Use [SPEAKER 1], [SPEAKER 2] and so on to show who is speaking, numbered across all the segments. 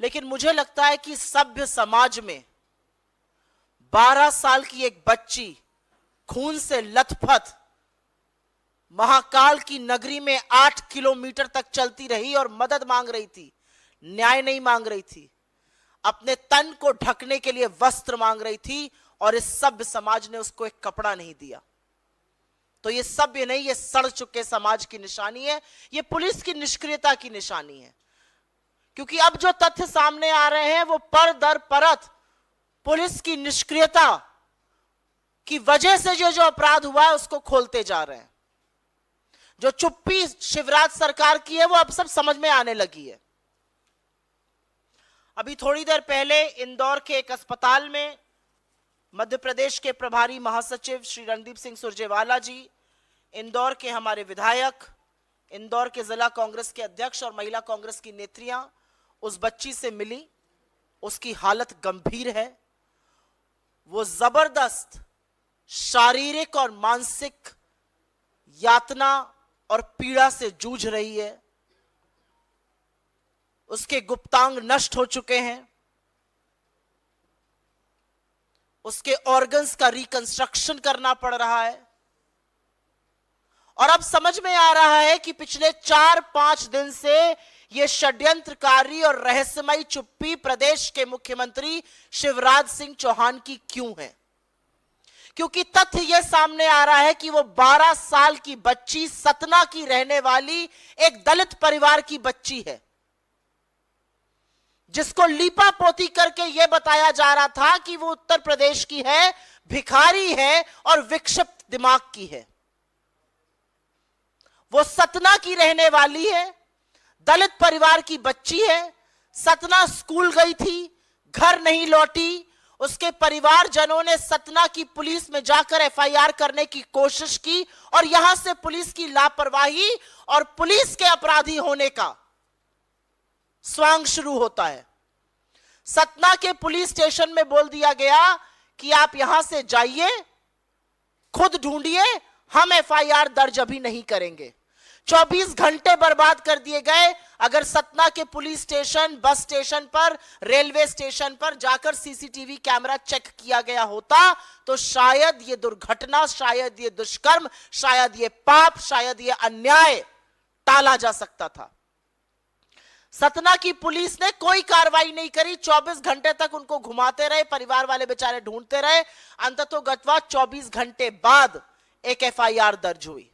[SPEAKER 1] लेकिन मुझे लगता है कि सभ्य समाज में 12 साल की एक बच्ची खून से लथपथ महाकाल की नगरी में 8 किलोमीटर तक चलती रही और मदद मांग रही थी, न्याय नहीं मांग रही थी, अपने तन को ढकने के लिए वस्त्र मांग रही थी, और इस सभ्य समाज ने उसको एक कपड़ा नहीं दिया। तो ये सभ्य नहीं, ये सड़ चुके समाज की निशानी है, ये पुलिस की निष्क्रियता की निशानी है। क्योंकि अब जो तथ्य सामने आ रहे हैं वो पर दर परत पुलिस की निष्क्रियता की वजह से जो अपराध हुआ है उसको खोलते जा रहे हैं। जो चुप्पी शिवराज सरकार की है वो अब सब समझ में आने लगी है। अभी थोड़ी देर पहले इंदौर के एक अस्पताल में मध्य प्रदेश के प्रभारी महासचिव श्री रणदीप सिंह सुरजेवाला जी, इंदौर के हमारे विधायक, इंदौर के जिला कांग्रेस के अध्यक्ष और महिला कांग्रेस की नेत्रियां उस बच्ची से मिली। उसकी हालत गंभीर है, वो जबरदस्त शारीरिक और मानसिक यातना और पीड़ा से जूझ रही है। उसके गुप्तांग नष्ट हो चुके हैं, उसके ऑर्गन्स का रिकंस्ट्रक्शन करना पड़ रहा है, और अब समझ में आ रहा है कि पिछले 4-5 दिन से यह षड्यंत्रकारी और रहस्यमयी चुप्पी प्रदेश के मुख्यमंत्री शिवराज सिंह चौहान की क्यों है। क्योंकि तथ्य यह सामने आ रहा है कि वो 12 साल की बच्ची, सतना की रहने वाली एक दलित परिवार की बच्ची है, जिसको लीपा पोती करके यह बताया जा रहा था कि वो उत्तर प्रदेश की है, भिखारी है और विक्षिप्त दिमाग की है। वो सतना की रहने वाली है, दलित परिवार की बच्ची है, सतना स्कूल गई थी, घर नहीं लौटी। उसके परिवारजनों ने सतना की पुलिस में जाकर एफआईआर करने की कोशिश की, और यहां से पुलिस की लापरवाही और पुलिस के अपराधी होने का स्वांग शुरू होता है। सतना के पुलिस स्टेशन में बोल दिया गया कि आप यहां से जाइए, खुद ढूंढिए, हम एफआईआर दर्ज अभी नहीं करेंगे। 24 घंटे बर्बाद कर दिए गए। अगर सतना के पुलिस स्टेशन, बस स्टेशन पर, रेलवे स्टेशन पर जाकर सीसीटीवी कैमरा चेक किया गया होता तो शायद ये दुर्घटना, शायद ये दुष्कर्म, शायद ये पाप, शायद ये अन्याय टाला जा सकता था। सतना की पुलिस ने कोई कार्रवाई नहीं करी। 24 घंटे तक उनको घुमाते रहे, परिवार वाले बेचारे ढूंढते रहे। अंततोगत्वा 24 घंटे बाद एक एफआईआर दर्ज हुई।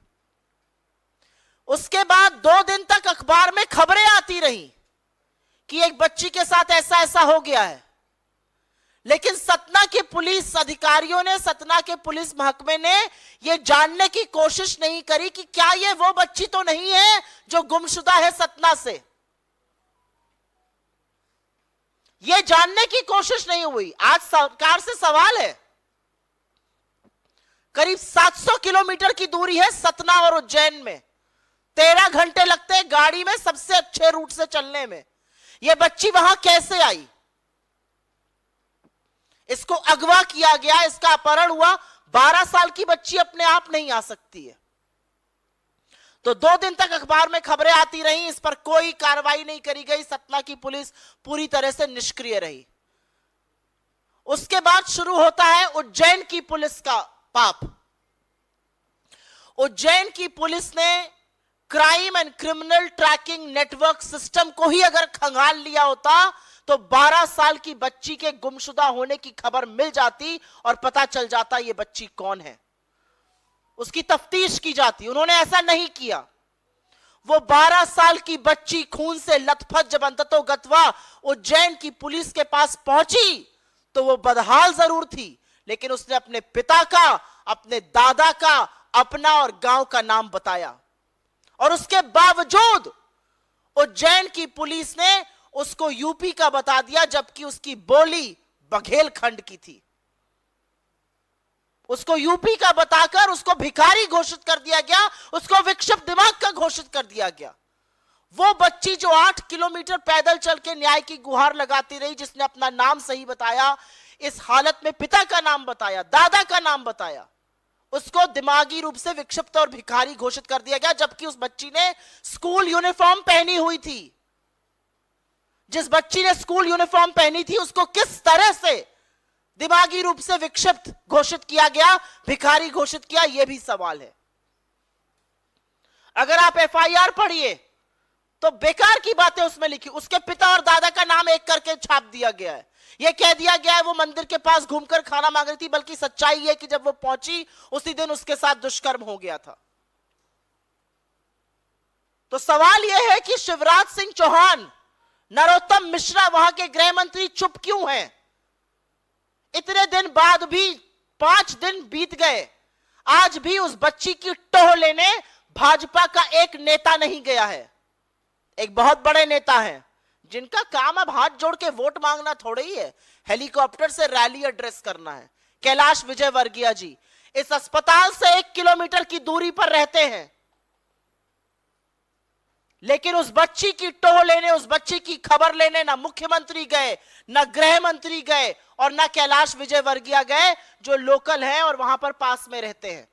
[SPEAKER 1] उसके बाद 2 दिन तक अखबार में खबरें आती रही कि एक बच्ची के साथ ऐसा ऐसा हो गया है, लेकिन सतना के पुलिस अधिकारियों ने, सतना के पुलिस महकमे ने यह जानने की कोशिश नहीं करी कि क्या यह वो बच्ची तो नहीं है जो गुमशुदा है सतना से। यह जानने की कोशिश नहीं हुई। आज सरकार से सवाल है, करीब 700 किलोमीटर की दूरी है सतना और उज्जैन में, 13 घंटे लगते हैं गाड़ी में सबसे अच्छे रूट से चलने में। यह बच्ची वहां कैसे आई? इसको अगवा किया गया, इसका अपहरण हुआ। 12 साल की बच्ची अपने आप नहीं आ सकती है। तो 2 दिन तक अखबार में खबरें आती रहीं, इस पर कोई कार्रवाई नहीं करी गई। सतना की पुलिस पूरी तरह से निष्क्रिय रही। उसके बाद शुरू होता है उज्जैन की पुलिस का पाप। उज्जैन की पुलिस ने crime and criminal tracking network system को ही अगर खंगाल लिया होता तो 12 साल की बच्ची के गुमशुदा होने की खबर मिल जाती और पता चल जाता ये बच्ची कौन है, उसकी तफ्तीश की जाती। उन्होंने ऐसा नहीं किया। वो 12 साल की बच्ची खून से लथपथ जब अंततोगत्वा उज्जैन की पुलिस के पास पहुंची तो वो बदहाल जरूर थी, लेकिन उसने अपने पिता का, अपने दादा का, अपना और गांव का नाम बताया। और उसके बावजूद उज्जैन की पुलिस ने उसको यूपी का बता दिया, जबकि उसकी बोली बघेलखंड की थी। उसको यूपी का बताकर उसको भिखारी घोषित कर दिया गया, उसको विक्षिप्त दिमाग का घोषित कर दिया गया। वो बच्ची जो 8 किलोमीटर पैदल चल के न्याय की गुहार लगाती रही, जिसने अपना नाम सही बताया, इस हालत में पिता का नाम बताया, दादा का नाम बताया, उसको दिमागी रूप से विक्षिप्त और भिखारी घोषित कर दिया गया, जबकि उस बच्ची ने स्कूल यूनिफॉर्म पहनी हुई थी। जिस बच्ची ने स्कूल यूनिफॉर्म पहनी थी उसको किस तरह से दिमागी रूप से विक्षिप्त घोषित किया गया, भिखारी घोषित किया, यह भी सवाल है। अगर आप एफआईआर पढ़िए तो बेकार की बातें उसमें लिखी। उसके पिता और दादा का नाम एक करके छाप दिया गया है। यह कह दिया गया है वो मंदिर के पास घूमकर खाना मांग रही थी, बल्कि सच्चाई है कि जब वो पहुंची उसी दिन उसके साथ दुष्कर्म हो गया था। तो सवाल यह है कि शिवराज सिंह चौहान, नरोत्तम मिश्रा वहां के गृह मंत्री चुप क्यों हैं? इतने दिन बाद भी 5 दिन बीत गए, आज भी उस बच्ची की टोह लेने भाजपा का एक नेता नहीं गया है। एक बहुत बड़े नेता हैं जिनका काम अब हाथ जोड़ के वोट मांगना थोड़ा ही है, हेलीकॉप्टर से रैली एड्रेस करना है। कैलाश विजयवर्गीय जी इस अस्पताल से 1 किलोमीटर की दूरी पर रहते हैं, लेकिन उस बच्ची की टोह लेने, उस बच्ची की खबर लेने ना मुख्यमंत्री गए, ना गृह मंत्री गए और ना कैलाश विजयवर्गीय गए, जो लोकल हैं और वहां पर पास में रहते हैं।